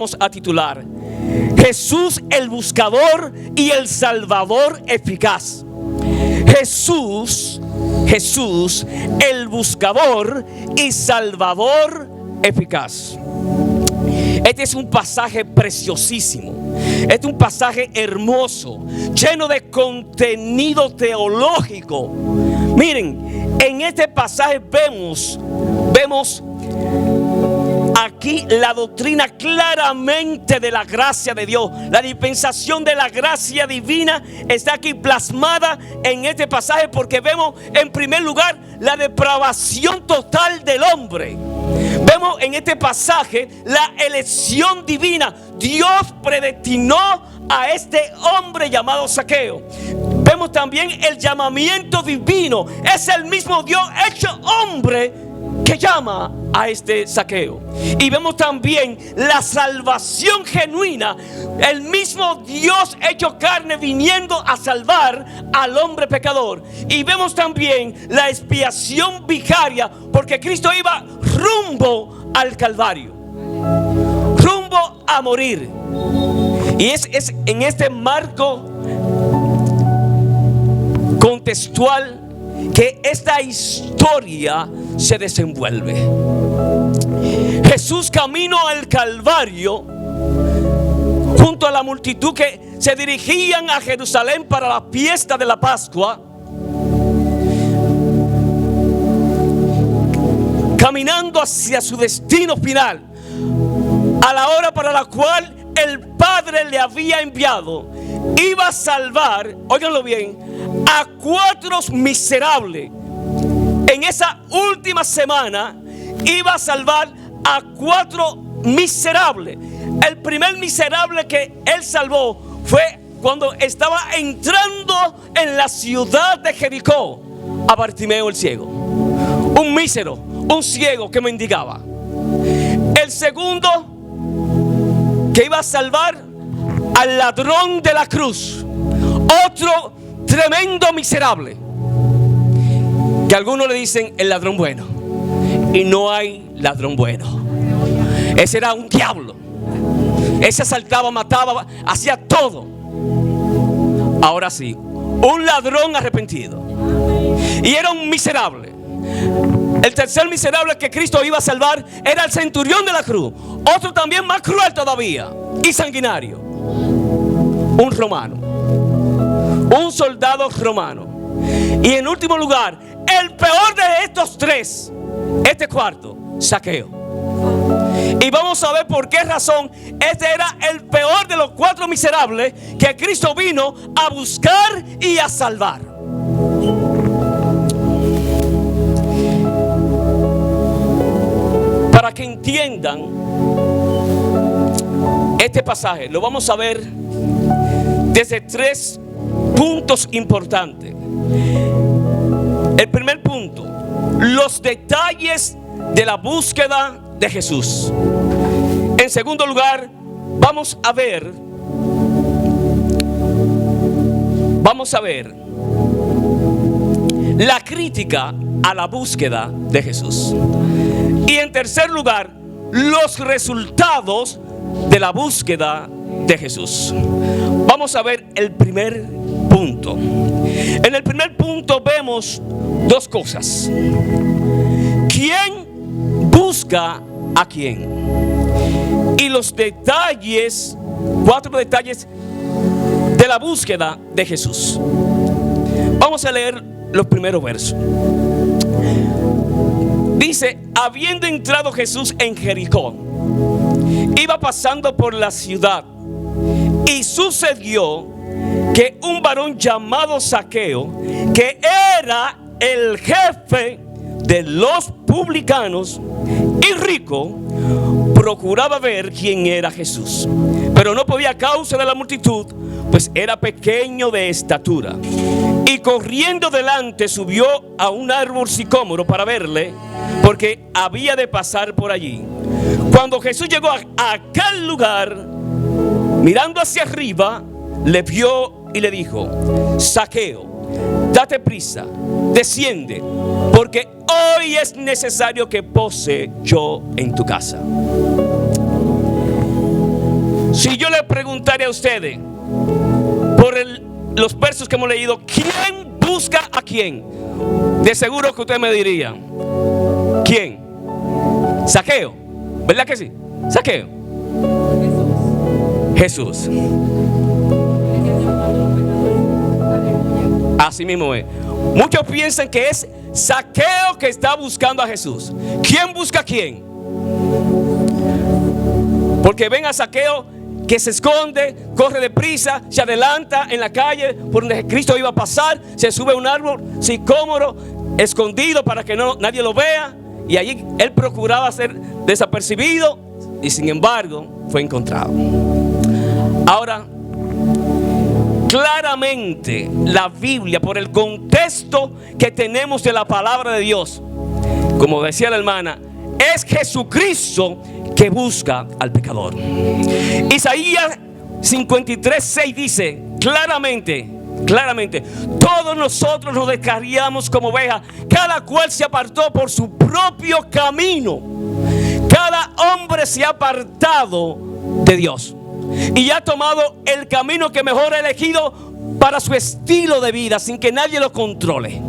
Vamos a titular: Jesús el buscador y el salvador eficaz. Jesús el buscador y salvador eficaz. Este es un pasaje preciosísimo. Este es un pasaje hermoso, lleno de contenido teológico. Miren, en este pasaje vemos aquí la doctrina claramente de la gracia de Dios. La dispensación de la gracia divina está aquí plasmada en este pasaje, porque vemos en primer lugar la depravación total del hombre. Vemos en este pasaje la elección divina. Dios predestinó a este hombre llamado Zaqueo. Vemos también el llamamiento divino. Es el mismo Dios hecho hombre que llama a este Zaqueo. Y vemos también la salvación genuina, el mismo Dios hecho carne viniendo a salvar al hombre pecador. Y vemos también la expiación vicaria, porque Cristo iba rumbo al Calvario, rumbo a morir. Y es en este marco contextual que esta historia se desenvuelve. Jesús camino al Calvario junto a la multitud que se dirigían a Jerusalén para la fiesta de la Pascua, caminando hacia su destino final, a la hora para la cual el Padre le había enviado. Iba a salvar, óiganlo bien, a 4 miserables. En esa última semana iba a salvar a 4 miserables. El primer miserable que él salvó fue cuando estaba entrando en la ciudad de Jericó, a Bartimeo el ciego, un mísero, un ciego que mendigaba. El segundo que iba a salvar al ladrón de la cruz, otro tremendo miserable, que algunos le dicen el ladrón bueno, y no hay ladrón bueno. Ese era un diablo. Ese asaltaba, mataba, hacía todo. Ahora sí, un ladrón arrepentido, y era un miserable. El tercer miserable que Cristo iba a salvar era el centurión de la cruz, otro también más cruel todavía y sanguinario, un romano, un soldado romano. Y en último lugar, el peor de estos 3, este cuarto, Zaqueo. Y vamos a ver por qué razón este era el peor de los 4 miserables que Cristo vino a buscar y a salvar. Para que entiendan este pasaje, lo vamos a ver desde 3 puntos importantes. El primer punto: los detalles de la búsqueda de Jesús. En segundo lugar, vamos a ver la crítica a la búsqueda de Jesús. Y en tercer lugar, los resultados de la búsqueda de Jesús. Vamos a ver el primer punto. En el primer punto vemos 2 cosas. ¿Quién busca a quién? Y los detalles, 4 detalles de la búsqueda de Jesús. Vamos a leer los primeros versos. Dice: habiendo entrado Jesús en Jericó, iba pasando por la ciudad, y sucedió que un varón llamado Zaqueo, que era el jefe de los publicanos y rico, procuraba ver quién era Jesús, pero no podía a causa de la multitud, pues era pequeño de estatura. Y corriendo delante subió a un árbol sicómoro para verle, porque había de pasar por allí. Cuando Jesús llegó a aquel lugar, mirando hacia arriba, le vio y le dijo: Zaqueo, date prisa, desciende, porque hoy es necesario que pose yo en tu casa. Si yo le preguntara a ustedes por los versos que hemos leído, ¿quién busca a quién? De seguro que usted me diría, ¿quién? Zaqueo, ¿verdad que sí? Zaqueo. Jesús. Así mismo es. Muchos piensan que es Zaqueo que está buscando a Jesús. ¿Quién busca a quién? Porque ven a Zaqueo que se esconde, corre deprisa, se adelanta en la calle por donde Cristo iba a pasar, se sube a un árbol sicómoro, escondido para que nadie lo vea, y allí él procuraba ser desapercibido, y sin embargo fue encontrado. Ahora, claramente la Biblia, por el contexto que tenemos de la palabra de Dios, como decía la hermana, es Jesucristo que busca al pecador. Isaías 53:6 dice claramente, todos nosotros nos descarriamos como ovejas, cada cual se apartó por su propio camino. Cada hombre se ha apartado de Dios y ha tomado el camino que mejor ha elegido para su estilo de vida, sin que nadie lo controle.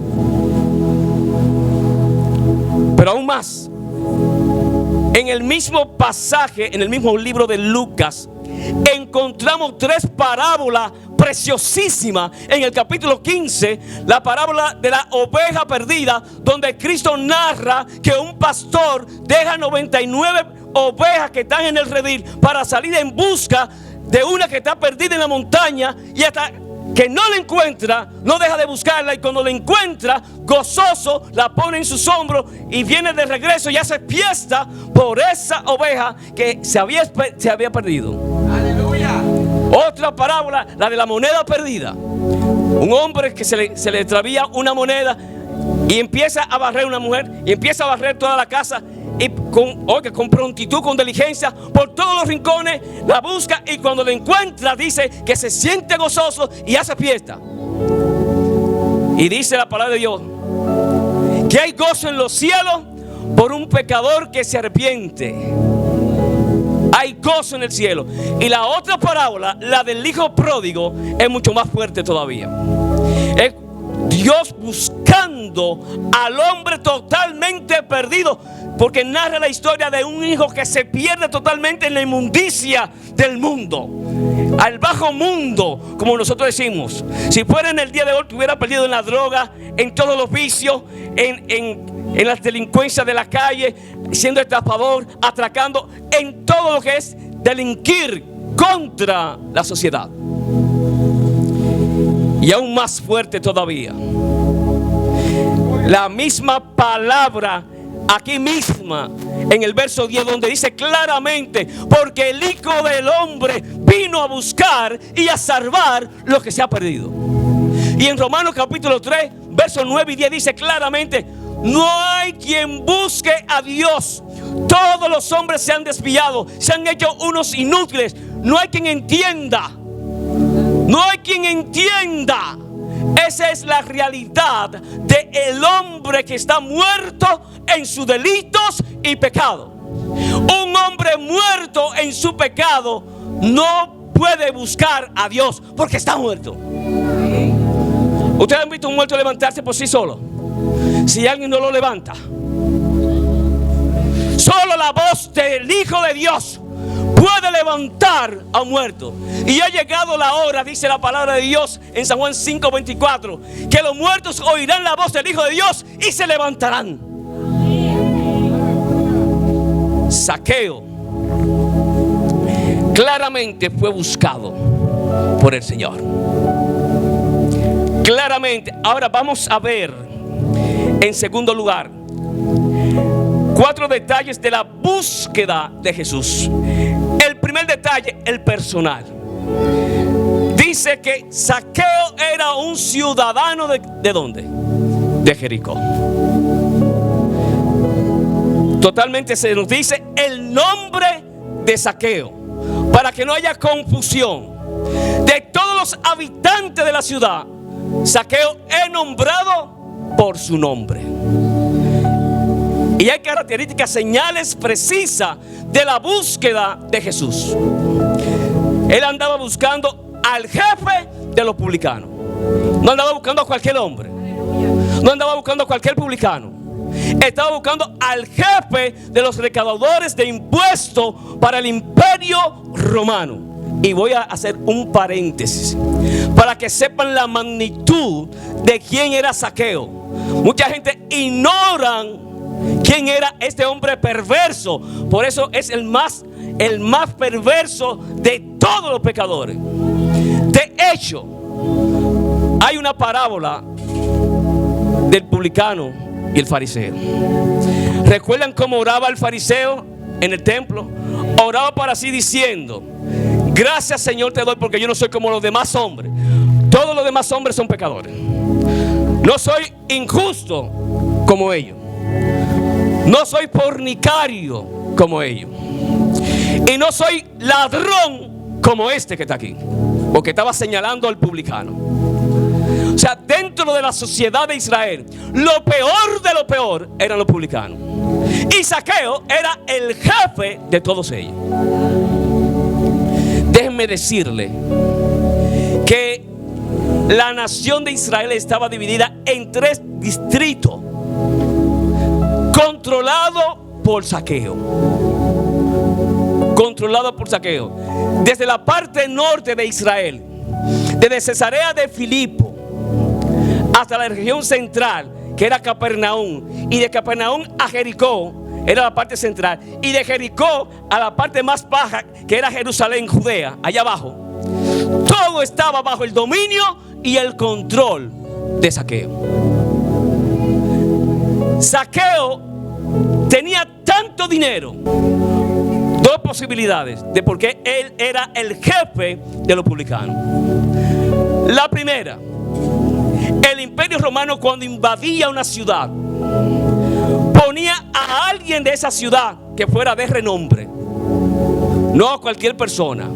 Pero aún más, en el mismo pasaje, en el mismo libro de Lucas, encontramos 3 parábolas preciosísimas. En el capítulo 15, la parábola de la oveja perdida, donde Cristo narra que un pastor deja 99 ovejas que están en el redil para salir en busca de una que está perdida en la montaña, y hasta que no la encuentra, no deja de buscarla, y cuando la encuentra, gozoso, la pone en sus hombros y viene de regreso y hace fiesta por esa oveja que se había perdido. ¡Aleluya! Otra parábola, la de la moneda perdida. Un hombre que se le extravía una moneda y empieza a barrer una mujer, y empieza a barrer toda la casa, y con prontitud, con diligencia, por todos los rincones la busca, y cuando la encuentra dice que se siente gozoso y hace fiesta. Y dice la palabra de Dios que hay gozo en los cielos por un pecador que se arrepiente. Hay gozo en el cielo. Y la otra parábola, la del hijo pródigo, es mucho más fuerte todavía. Es Dios buscando al hombre totalmente perdido, porque narra la historia de un hijo que se pierde totalmente en la inmundicia del mundo, al bajo mundo, como nosotros decimos. Si fuera en el día de hoy, estuviera perdido en la droga, en todos los vicios, en las delincuencias de la calle, siendo estafador, atracando, en todo lo que es delinquir contra la sociedad. Y aún más fuerte todavía, la misma palabra aquí misma en el verso 10, donde dice claramente: porque el Hijo del Hombre vino a buscar y a salvar lo que se ha perdido. Y en Romanos capítulo 3, versos 9 y 10 dice claramente: no hay quien busque a Dios. Todos los hombres se han desviado, se han hecho unos inútiles. No hay quien entienda. No hay quien entienda. Esa es la realidad del hombre que está muerto en sus delitos y pecados. Un hombre muerto en su pecado no puede buscar a Dios porque está muerto. ¿Ustedes han visto un muerto levantarse por sí solo? Si alguien no lo levanta, solo la voz del Hijo de Dios puede levantar a un muerto. Y ha llegado la hora, dice la palabra de Dios en San Juan 5:24, que los muertos oirán la voz del Hijo de Dios y se levantarán. Zaqueo claramente fue buscado por el Señor. Claramente. Ahora vamos a ver, en segundo lugar, 4 detalles de la búsqueda de Jesús. El primer detalle, el personal. Dice que Zaqueo era un ciudadano ¿de dónde? De Jericó. Totalmente se nos dice el nombre de Zaqueo, para que no haya confusión. De todos los habitantes de la ciudad, Zaqueo es nombrado por su nombre. Y hay características, señales precisas de la búsqueda de Jesús. Él andaba buscando al jefe de los publicanos. No andaba buscando a cualquier hombre. No andaba buscando a cualquier publicano. Estaba buscando al jefe de los recaudadores de impuestos para el imperio romano. Y voy a hacer un paréntesis para que sepan la magnitud de quién era Zaqueo. Mucha gente ignora quién era este hombre perverso. Por eso es el más perverso de todos los pecadores. De hecho, hay una parábola del publicano y el fariseo. ¿Recuerdan cómo oraba el fariseo en el templo? Oraba para sí diciendo: gracias, Señor, te doy porque yo no soy como los demás hombres. Todos los demás hombres son pecadores. No soy injusto como ellos. No soy fornicario como ellos. Y no soy ladrón como este que está aquí. Porque estaba señalando al publicano. O sea, dentro de la sociedad de Israel, lo peor de lo peor eran los publicanos. Y Zaqueo era el jefe de todos ellos. Déjenme decirle que la nación de Israel estaba dividida en 3 distritos, controlado por Zaqueo. Controlado por Zaqueo. Desde la parte norte de Israel, desde Cesarea de Filipo hasta la región central, que era Capernaum, y de Capernaum a Jericó, era la parte central, y de Jericó a la parte más baja, que era Jerusalén, Judea, allá abajo. Todo estaba bajo el dominio y el control de Zaqueo. Zaqueo tenía tanto dinero. 2 posibilidades de por qué él era el jefe de los publicanos. La primera: el imperio romano, cuando invadía una ciudad, ponía a alguien de esa ciudad que fuera de renombre, no a cualquier persona,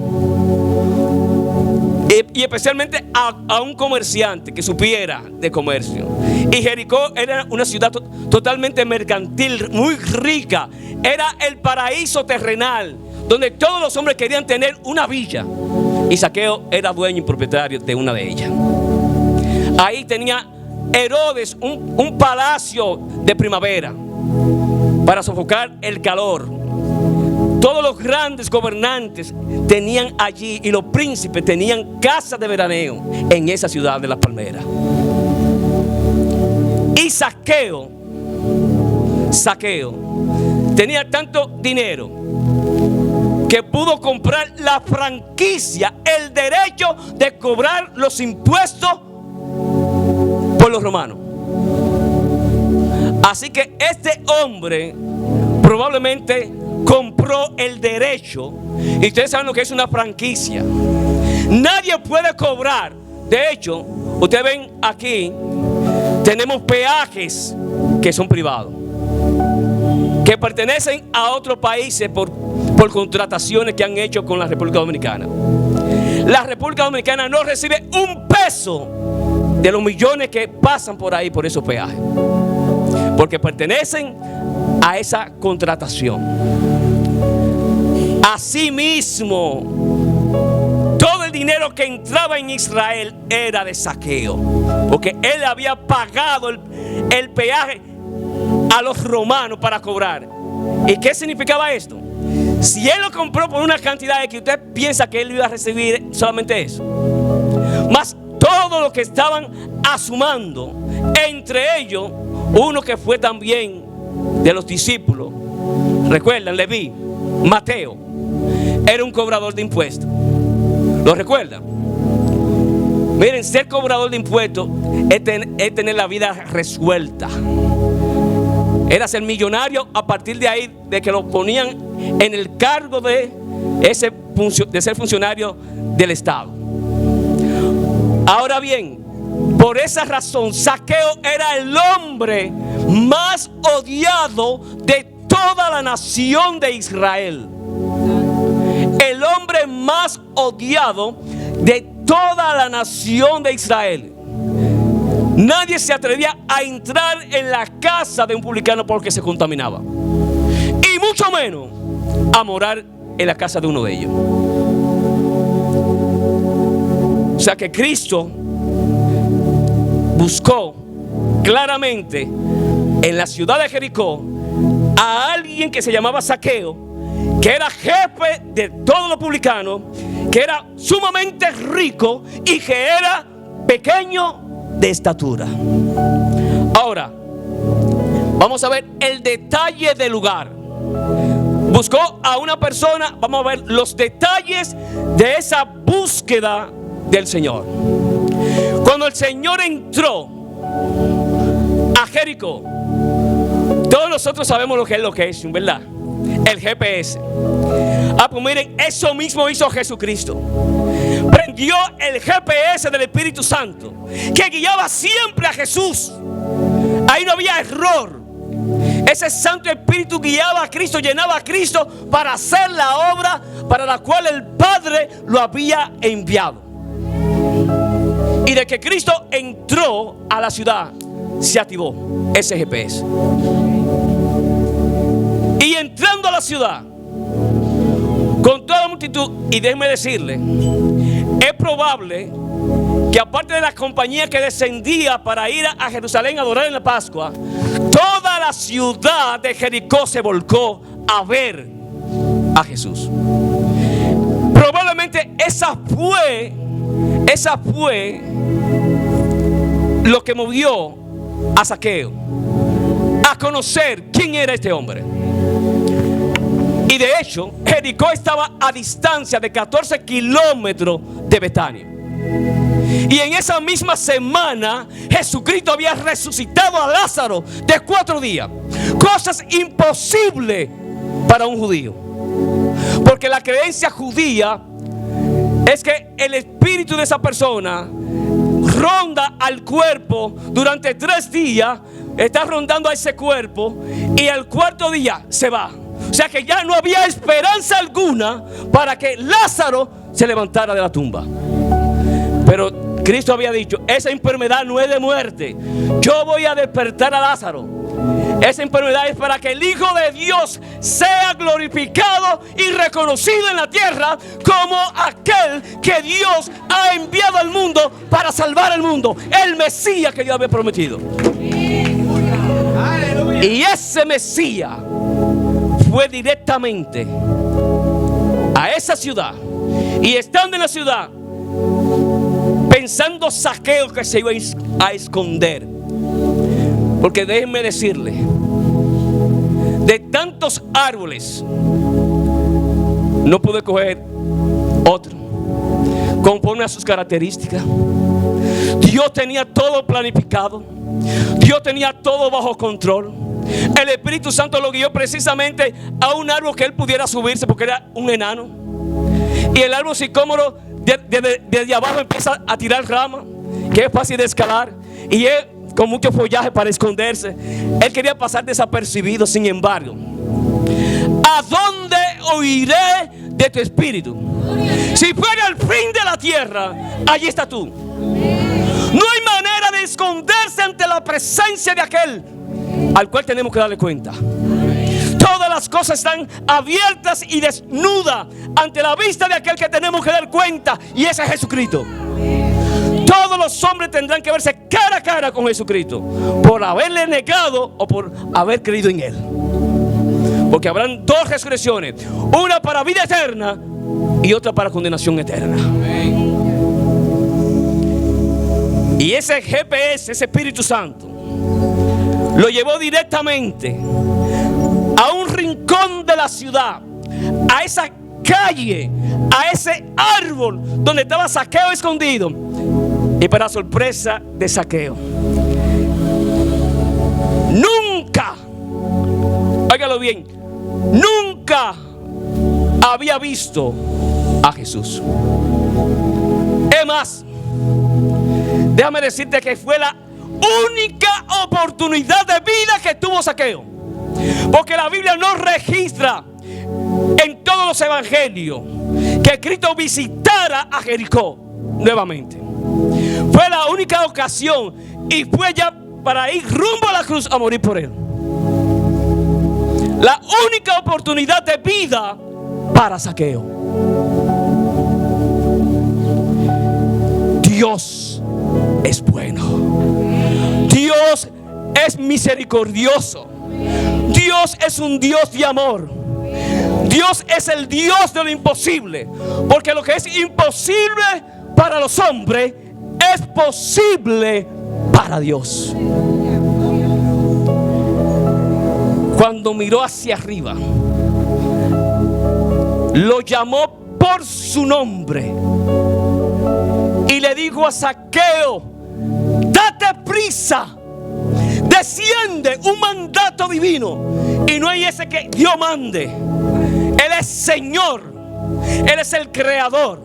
y especialmente a un comerciante que supiera de comercio. Y Jericó era una ciudad totalmente mercantil, muy rica. Era el paraíso terrenal, donde todos los hombres querían tener una villa. Y Zaqueo era dueño y propietario de una de ellas. Ahí tenía Herodes un palacio de primavera para sofocar el calor. Todos los grandes gobernantes tenían allí, y los príncipes tenían casas de veraneo en esa ciudad de las palmeras. Y Zaqueo tenía tanto dinero que pudo comprar la franquicia, el derecho de cobrar los impuestos por los romanos. Así que este hombre probablemente compró el derecho. Y ustedes saben lo que es una franquicia. Nadie puede cobrar. De hecho, ustedes ven aquí, tenemos peajes que son privados, que pertenecen a otros países por contrataciones que han hecho con la República Dominicana. La República Dominicana no recibe un peso de los millones que pasan por ahí, por esos peajes, porque pertenecen a esa contratación. Asimismo, todo el dinero que entraba en Israel era de Zaqueo, porque él había pagado el peaje a los romanos para cobrar. ¿Y qué significaba esto? Si él lo compró por una cantidad de que usted piensa que él iba a recibir solamente eso, más todo lo que estaban asumando, entre ellos uno que fue también de los discípulos, recuerdan, Leví, Mateo, era un cobrador de impuestos. ¿Lo recuerdan? Miren, ser cobrador de impuestos es tener la vida resuelta. Era ser millonario a partir de ahí, de que lo ponían en el cargo de ser funcionario del Estado. Ahora bien, por esa razón, Zaqueo era el hombre más odiado de toda la nación de Israel. El hombre más odiado de toda la nación de Israel. Nadie se atrevía a entrar en la casa de un publicano porque se contaminaba, y mucho menos a morar en la casa de uno de ellos. sea que Cristo buscó claramente en la ciudad de Jericó a alguien que se llamaba Zaqueo, que era jefe de todos los publicanos, que era sumamente rico y que era pequeño de estatura. Ahora, vamos a ver el detalle del lugar. Buscó a una persona, vamos a ver los detalles de esa búsqueda del Señor. Cuando el Señor entró a Jericó, todos nosotros sabemos lo que es, ¿verdad? El GPS. Pues miren, eso mismo hizo Jesucristo. Prendió el GPS del Espíritu Santo, que guiaba siempre a Jesús. Ahí no había error. Ese Santo Espíritu guiaba a Cristo, llenaba a Cristo para hacer la obra para la cual el Padre lo había enviado. Y de que Cristo entró a la ciudad, se activó ese GPS. Y entrando a la ciudad, con toda la multitud, y déjenme decirle, es probable que aparte de la compañía que descendía para ir a Jerusalén a adorar en la Pascua, toda la ciudad de Jericó se volcó a ver a Jesús. Probablemente esa fue lo que movió a Zaqueo a conocer quién era este hombre. Y de hecho, Jericó estaba a distancia de 14 kilómetros de Betania. Y en esa misma semana, Jesucristo había resucitado a Lázaro de 4 días. Cosas imposibles para un judío. Porque la creencia judía es que el espíritu de esa persona ronda al cuerpo durante 3 días, está rondando a ese cuerpo y al 4.º día se va. O sea que ya no había esperanza alguna para que Lázaro se levantara de la tumba. Pero Cristo había dicho, esa enfermedad no es de muerte. Yo voy a despertar a Lázaro. Esa enfermedad es para que el Hijo de Dios sea glorificado y reconocido en la tierra como aquel que Dios ha enviado al mundo para salvar al mundo. El Mesías que Dios había prometido. Y ese Mesías fue directamente a esa ciudad. Y estando en la ciudad, pensando Zaqueo que se iba a esconder. Porque déjenme decirle, de tantos árboles no pude coger otro conforme a sus características. Dios tenía todo planificado. Dios tenía todo bajo control. El Espíritu Santo lo guió precisamente a un árbol que él pudiera subirse porque era un enano. Y el árbol sicómoro desde abajo empieza a tirar ramas, que es fácil de escalar, y él con mucho follaje para esconderse. Él quería pasar desapercibido. Sin embargo, ¿a dónde oiré de tu espíritu? Si fuera el fin de la tierra, allí está tú. No hay manera de esconderse ante la presencia de aquel al cual tenemos que darle cuenta. Todas las cosas están abiertas y desnudas ante la vista de aquel que tenemos que dar cuenta, y ese es Jesucristo. Todos los hombres tendrán que verse cara a cara con Jesucristo por haberle negado o por haber creído en él. Porque habrán 2 resurrecciones, una para vida eterna y otra para condenación eterna. Y ese GPS, ese Espíritu Santo, lo llevó directamente a un rincón de la ciudad, a esa calle, a ese árbol donde estaba Zaqueo escondido. Y para sorpresa de Zaqueo, nunca, óigalo bien, nunca había visto a Jesús. Es más, déjame decirte que fue la única oportunidad de vida que tuvo Zaqueo. Porque la Biblia no registra en todos los evangelios que Cristo visitara a Jericó nuevamente. Fue la única ocasión y fue ya para ir rumbo a la cruz a morir por él. La única oportunidad de vida para Zaqueo. Dios es bueno. Dios es misericordioso. Dios es un Dios de amor. Dios es el Dios de lo imposible. Porque lo que es imposible para los hombres es posible para Dios. Cuando miró hacia arriba, lo llamó por su nombre y le dijo a Zaqueo: date prisa, desciende, un mandato divino. Y no hay ese que Dios mande. Él es Señor, Él es el creador.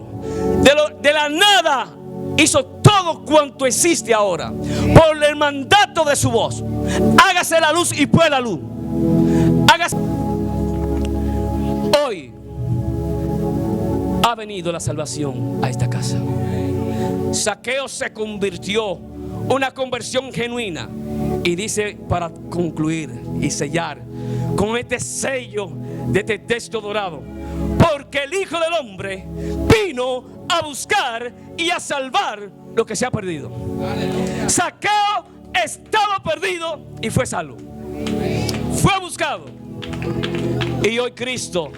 De la nada hizo todo cuanto existe ahora por el mandato de su voz. Hágase la luz y fue la luz. Hágase. Hoy ha venido la salvación a esta casa. Zaqueo se convirtió, una conversión genuina. Y dice, para concluir y sellar con este sello de este texto dorado: porque el Hijo del Hombre vino a buscar y a salvar lo que se ha perdido. Aleluya. Zaqueo estaba perdido y fue salvo. Fue buscado. Y hoy Cristo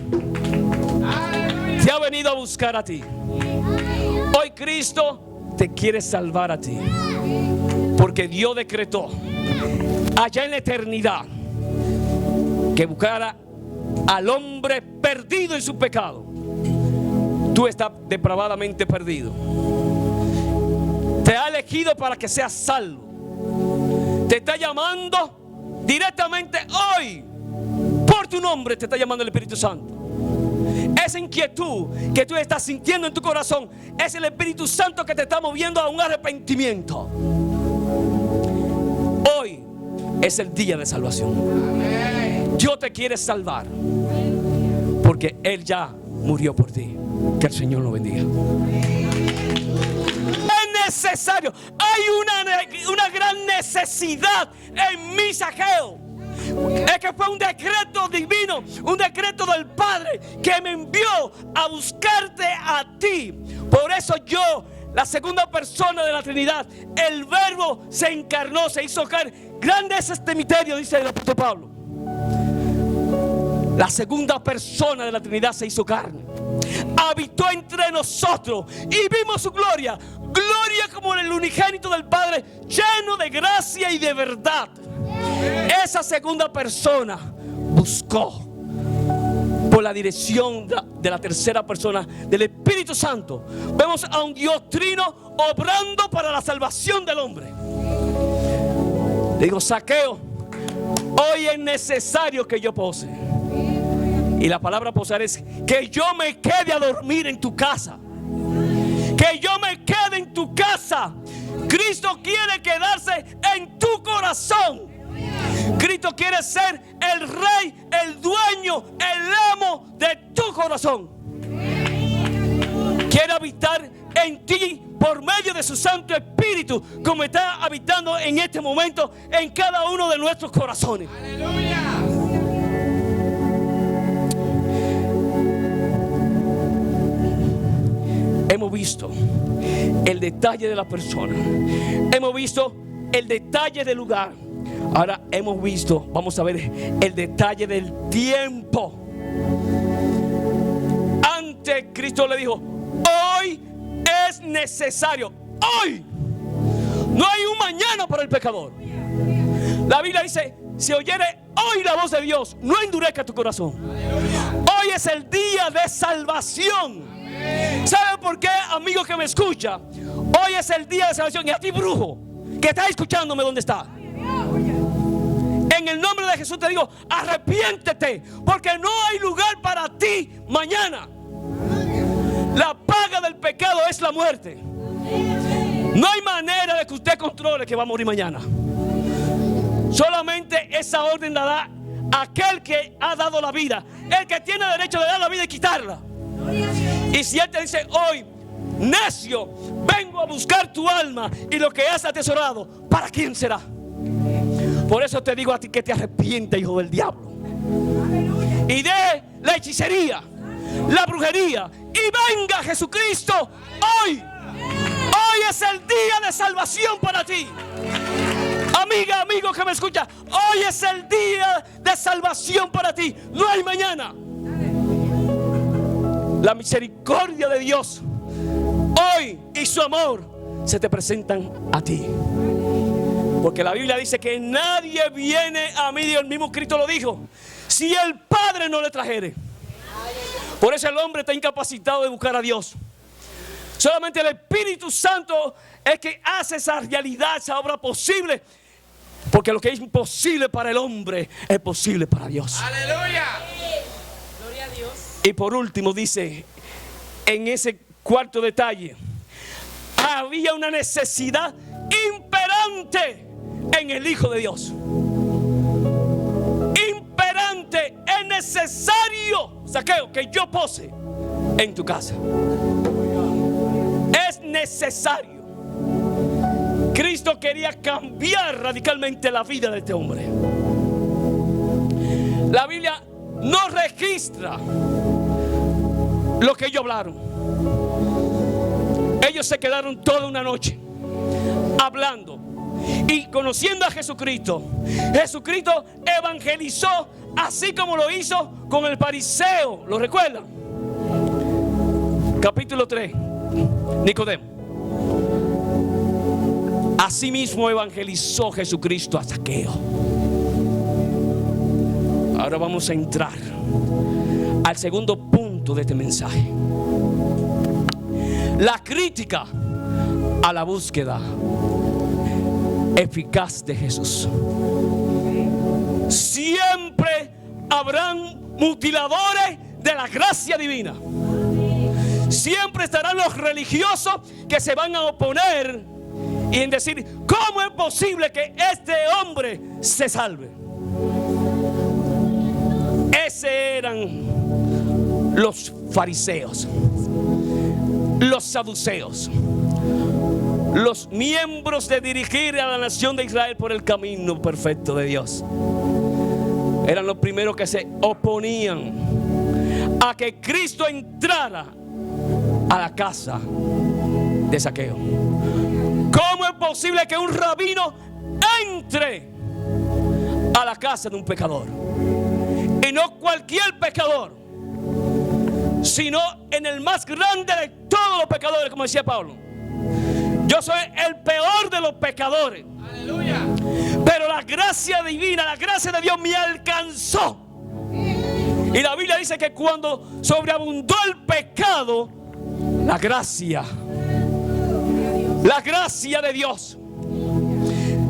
te ha venido a buscar a ti. Hoy Cristo te quiere salvar a ti. Porque Dios decretó allá en la eternidad que buscara al hombre perdido en su pecado. Tú estás depravadamente perdido. Te ha elegido para que seas salvo. Te está llamando directamente hoy. Por tu nombre te está llamando el Espíritu Santo. Esa inquietud que tú estás sintiendo en tu corazón es el Espíritu Santo que te está moviendo a un arrepentimiento. Hoy es el día de salvación. Dios te quiere salvar porque Él ya murió por ti. Que el Señor lo bendiga. Es necesario. Hay una gran necesidad en mi Zaqueo. Es que fue un decreto divino, un decreto del Padre que me envió a buscarte a ti. Por eso yo, la segunda persona de la Trinidad, el Verbo se encarnó, se hizo carne. Grande es este misterio, dice el apóstol Pablo. La segunda persona de la Trinidad se hizo carne, habitó entre nosotros y vimos su gloria. Gloria como el unigénito del Padre, lleno de gracia y de verdad. Esa segunda persona buscó por la dirección de la tercera persona del Espíritu Santo. Vemos a un Dios trino obrando para la salvación del hombre. Le digo: Zaqueo, hoy es necesario que yo pose. Y la palabra posar es que yo me quede a dormir en tu casa. Que yo me quede en tu casa. Cristo quiere quedarse en tu corazón. Cristo quiere ser el rey, el dueño, el amo de tu corazón. Quiere habitar en ti por medio de su Santo Espíritu, como está habitando en este momento en cada uno de nuestros corazones. ¡Aleluya! Hemos visto el detalle de la persona. Hemos visto el detalle del lugar. Ahora hemos visto, vamos a ver el detalle del tiempo. Antes Cristo le dijo: hoy es necesario. Hoy. No hay un mañana para el pecador. La Biblia dice: si oyere hoy la voz de Dios, no endurezca tu corazón. Hoy es el día de salvación. ¿Sabe por qué, amigo que me escucha? Hoy es el día de salvación. Y a ti, brujo, que estás escuchándome, ¿dónde está? En el nombre de Jesús te digo: arrepiéntete, porque no hay lugar para ti mañana. La paga del pecado es la muerte. No hay manera de que usted controle que va a morir mañana. Solamente esa orden la da aquel que ha dado la vida, el que tiene derecho de dar la vida y quitarla. Y si Él te dice hoy: necio, vengo a buscar tu alma y lo que has atesorado, ¿para quién será? Por eso te digo a ti que te arrepientes, hijo del diablo, y de la hechicería, la brujería, y venga Jesucristo hoy. Hoy es el día de salvación para ti. Amiga, amigo que me escucha, hoy es el día de salvación para ti. No hay mañana. La misericordia de Dios hoy y su amor se te presentan a ti. Porque la Biblia dice que nadie viene a mí, Dios mismo Cristo lo dijo, si el Padre no le trajere. Por eso el hombre está incapacitado de buscar a Dios. Solamente el Espíritu Santo es que hace esa realidad, esa obra posible. Porque lo que es imposible para el hombre es posible para Dios. Aleluya. Gloria a Dios. Y por último dice, en ese cuarto detalle, había una necesidad imperante en el Hijo de Dios. Imperante, es necesario, Zaqueo, que yo pose en tu casa. Es necesario. Cristo quería cambiar radicalmente la vida de este hombre. La Biblia no registra lo que ellos hablaron. Ellos se quedaron toda una noche hablando y conociendo a Jesucristo. Jesucristo evangelizó así como lo hizo con el fariseo. ¿Lo recuerdan? Capítulo 3, Nicodemo. Asimismo evangelizó Jesucristo a Zaqueo. Ahora vamos a entrar al segundo punto de este mensaje. La crítica a la búsqueda eficaz de Jesús. Siempre habrán mutiladores de la gracia divina. Siempre estarán los religiosos que se van a oponer y en decir, ¿cómo es posible que este hombre se salve? Esos eran los fariseos, los saduceos, los miembros de dirigir a la nación de Israel por el camino perfecto de Dios. Eran los primeros que se oponían a que Cristo entrara a la casa de Zaqueo. ¿Cómo es posible que un rabino entre a la casa de un pecador? Y no cualquier pecador, sino en el más grande de todos los pecadores, como decía Pablo. Yo soy el peor de los pecadores. Aleluya. Pero la gracia divina, la gracia de Dios me alcanzó. Y la Biblia dice que cuando sobreabundó el pecado, la gracia de Dios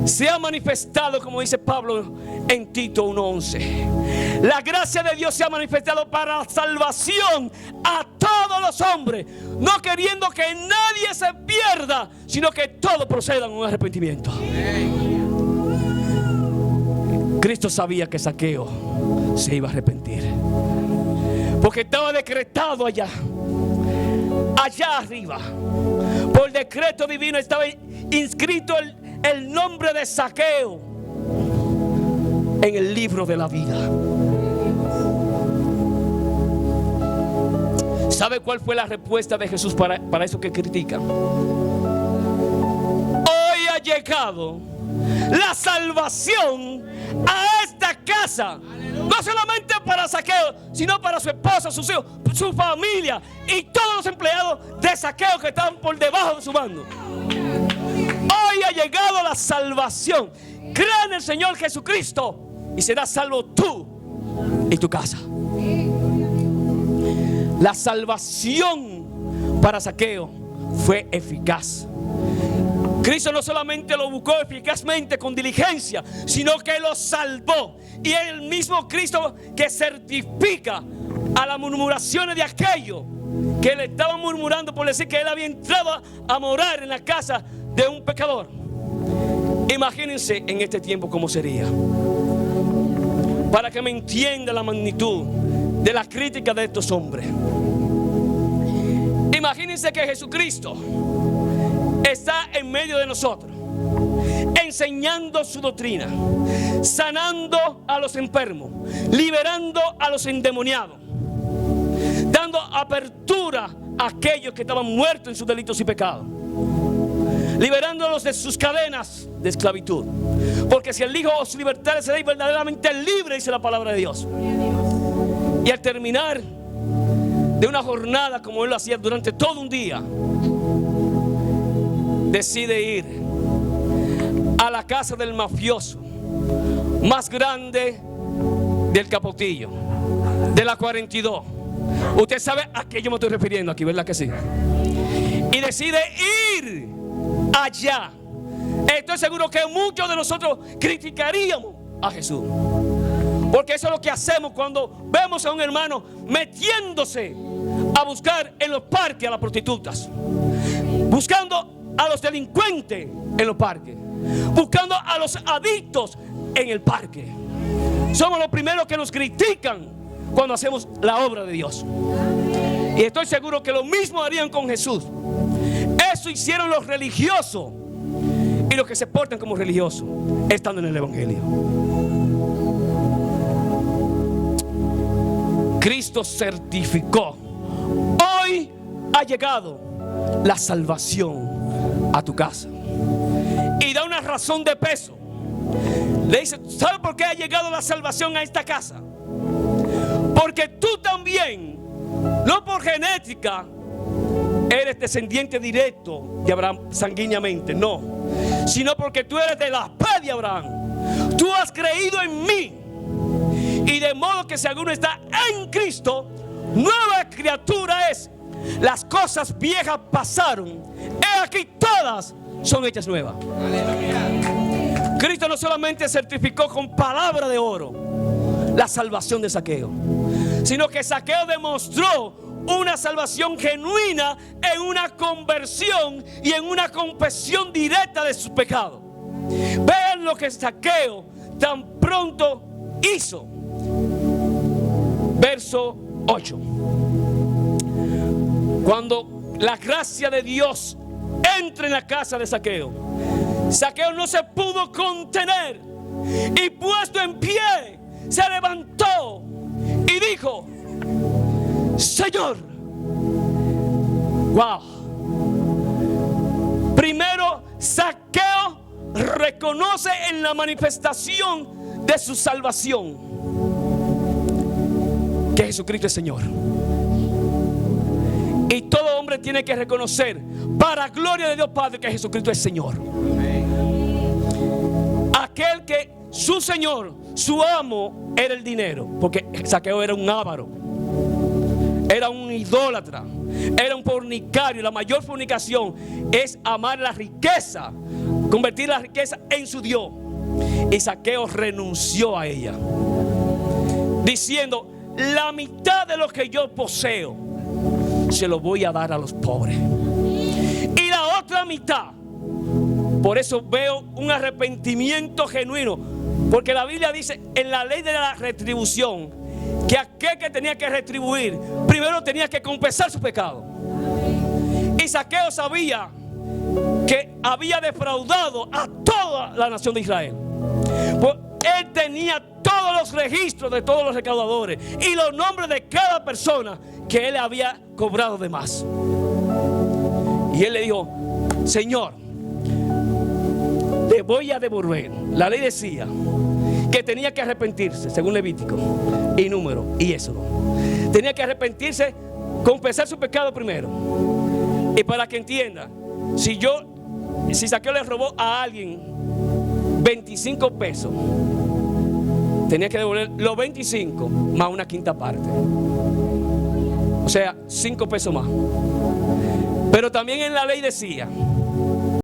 se ha manifestado, como dice Pablo en Tito 1:11. La gracia de Dios se ha manifestado para salvación a todos los hombres, no queriendo que nadie se pierda, sino que todos procedan a un arrepentimiento. Cristo sabía que Zaqueo se iba a arrepentir, porque estaba decretado allá arriba, por decreto divino estaba inscrito el nombre de Zaqueo en el libro de la vida. ¿Sabe cuál fue la respuesta de Jesús para eso que critican? Hoy ha llegado la salvación a esta casa. No solamente para Zaqueo, sino para su esposa, sus hijos, su familia y todos los empleados de Zaqueo que estaban por debajo de su mando. Hoy ha llegado la salvación. Cree en el Señor Jesucristo y serás salvo tú y tu casa. La salvación para Zaqueo fue eficaz. Cristo no solamente lo buscó eficazmente con diligencia, sino que lo salvó. Y es el mismo Cristo que certifica a las murmuraciones de aquellos que le estaban murmurando por decir que él había entrado a morar en la casa de un pecador. Imagínense en este tiempo cómo sería, para que me entienda la magnitud de la crítica de estos hombres. Imagínense que Jesucristo está en medio de nosotros, enseñando su doctrina, sanando a los enfermos, liberando a los endemoniados, dando apertura a aquellos que estaban muertos en sus delitos y pecados. liberándolos de sus cadenas de esclavitud. Porque si el Hijo os libertare, seréis verdaderamente libres, dice la palabra de Dios. Y al terminar de una jornada como él lo hacía durante todo un día, decide ir a la casa del mafioso más grande del Capotillo, de la 42. Usted sabe a qué yo me estoy refiriendo aquí, ¿verdad que sí? Y decide ir allá. Estoy seguro que muchos de nosotros criticaríamos a Jesús, porque eso es lo que hacemos cuando vemos a un hermano metiéndose a buscar en los parques a las prostitutas, buscando a los delincuentes en los parques, buscando a los adictos en el parque. Somos los primeros que nos critican cuando hacemos la obra de Dios. Y estoy seguro que lo mismo harían con Jesús. Eso hicieron los religiosos y los que se portan como religiosos estando en el Evangelio. Cristo certificó: hoy ha llegado la salvación a tu casa. Y da una razón de peso. Le dice: ¿sabe por qué ha llegado la salvación a esta casa? Porque tú también, no por genética, eres descendiente directo de Abraham sanguíneamente, no, sino porque tú eres de la fe de Abraham. Tú has creído en mí. Y de modo que si alguno está en Cristo, nueva criatura es. Las cosas viejas pasaron, he aquí todas son hechas nuevas. Aleluya. Cristo no solamente certificó con palabra de oro la salvación de Zaqueo, sino que Zaqueo demostró una salvación genuina en una conversión y en una confesión directa de sus pecados. Vean lo que Zaqueo tan pronto hizo. Verso 8. Cuando la gracia de Dios entra en la casa de Zaqueo, Zaqueo no se pudo contener y puesto en pie se levantó y dijo: Señor. Wow. Primero, Zaqueo reconoce en la manifestación de su salvación que Jesucristo es Señor. Y todo hombre tiene que reconocer, para gloria de Dios Padre, que Jesucristo es Señor. Aquel que su Señor, su amo, era el dinero, porque Zaqueo era un avaro, era un idólatra, era un fornicario. La mayor fornicación es amar la riqueza, convertir la riqueza en su Dios. Y Zaqueo renunció a ella, diciendo: la mitad de lo que yo poseo se lo voy a dar a los pobres, y la otra mitad. Por eso veo un arrepentimiento genuino, porque la Biblia dice en la ley de la retribución que aquel que tenía que retribuir primero tenía que confesar su pecado. Y Zaqueo sabía que había defraudado a toda la nación de Israel. Pues él tenía todos los registros de todos los recaudadores y los nombres de cada persona que él había cobrado de más. Y él le dijo: Señor, te voy a devolver. La ley decía que tenía que arrepentirse, según Levítico y Número y Éxodo. Tenía que arrepentirse, confesar su pecado primero. Y para que entienda, si Zaqueo le robó a alguien 25 pesos, tenía que devolver los 25 más una quinta parte, o sea, 5 pesos más. Pero también en la ley decía